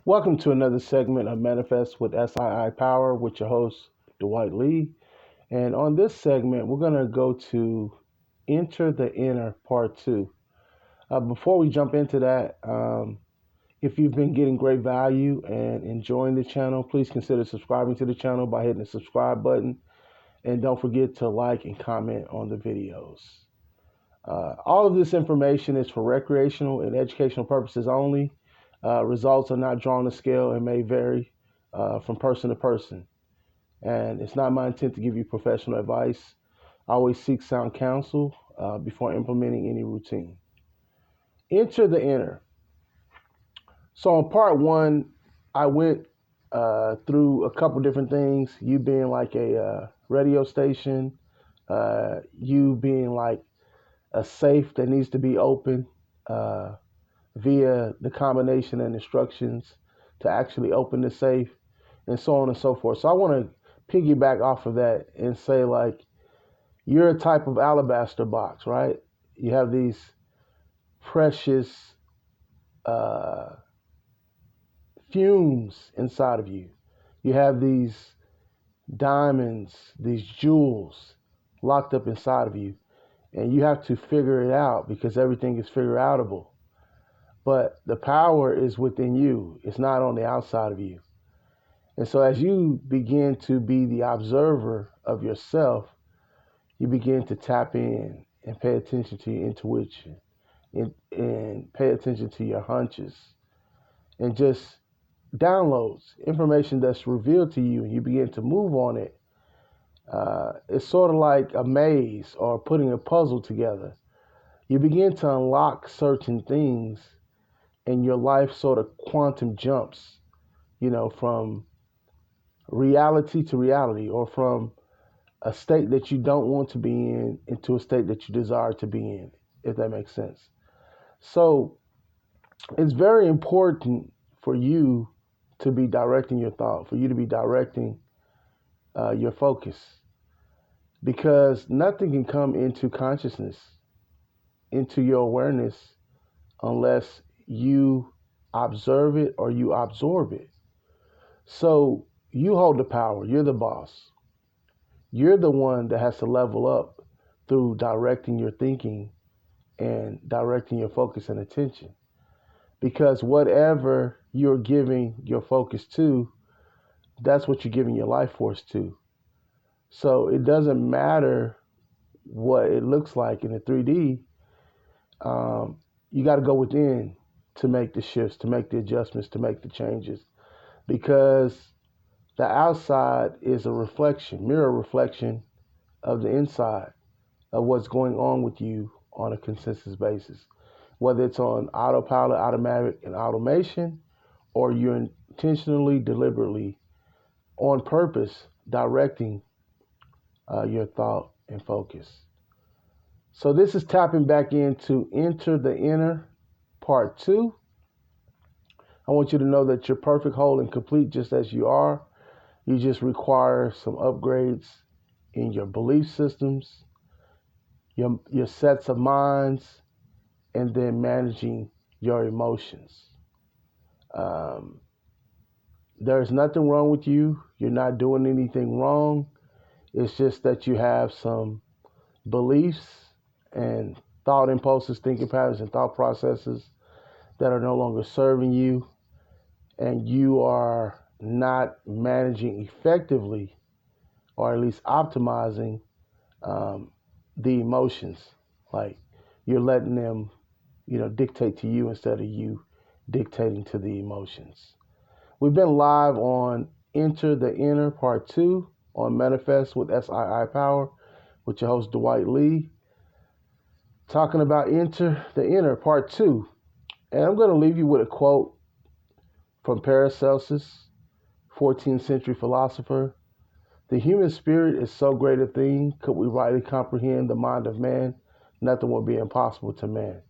Welcome to another segment of Manifest with SII Power with your host, Dwight Lee. And on this segment, we're going to go to Enter the Inner Part 2. Before we jump into that, if you've been getting great value and enjoying the channel, please consider subscribing to the channel by hitting the subscribe button. And don't forget to like and comment on the videos. All of this information is for recreational and educational purposes only. Results are not drawn to scale and may vary from person to person. And it's not my intent to give you professional advice. I always seek sound counsel before implementing any routine. Enter the inner. So in part one, I went through a couple different things. You being like a radio station, you being like a safe that needs to be open via the combination and instructions to actually open the safe, and so on and so forth. So I want to piggyback off of that and say, like, you're a type of alabaster box, right? You have these precious fumes inside of you. You have these diamonds, these jewels locked up inside of you, and you have to figure it out because everything is figure outable. But the power is within you. It's not on the outside of you. And so as you begin to be the observer of yourself, you begin to tap in and pay attention to your intuition and pay attention to your hunches and just downloads information that's revealed to you, and you begin to move on it. It's sort of like a maze or putting a puzzle together. You begin to unlock certain things and your life sort of quantum jumps, from reality to reality, or from a state that you don't want to be in into a state that you desire to be in, if that makes sense. So it's very important for you to be directing your thought, for you to be directing your focus, because nothing can come into consciousness, into your awareness, unless you observe it or you absorb it. So you hold the power. You're the boss. You're the one that has to level up through directing your thinking and directing your focus and attention. Because whatever you're giving your focus to, that's what you're giving your life force to. So it doesn't matter what it looks like in the 3D. You got to go within to make the shifts, to make the adjustments, to make the changes. Because the outside is a reflection, mirror reflection of the inside of what's going on with you on a consensus basis. Whether it's on autopilot, automatic, and automation, or you're intentionally, deliberately, on purpose, directing your thought and focus. So this is tapping back into Enter the Inner Part 2. I want you to know that you're perfect, whole, and complete just as you are. You just require some upgrades in your belief systems, your sets of minds, and then managing your emotions. There's nothing wrong with you. You're not doing anything wrong. It's just that you have some beliefs and thought impulses, thinking patterns, and thought processes that are no longer serving you, and you are not managing effectively, or at least optimizing the emotions. Like, you're letting them, dictate to you instead of you dictating to the emotions. We've been live on Enter the Inner Part 2 on Manifest with SII Power with your host Dwight Lee, talking about Enter the Inner Part 2. And I'm going to leave you with a quote from Paracelsus, 14th century philosopher. The human spirit is so great a thing, could we rightly comprehend the mind of man, nothing will be impossible to man.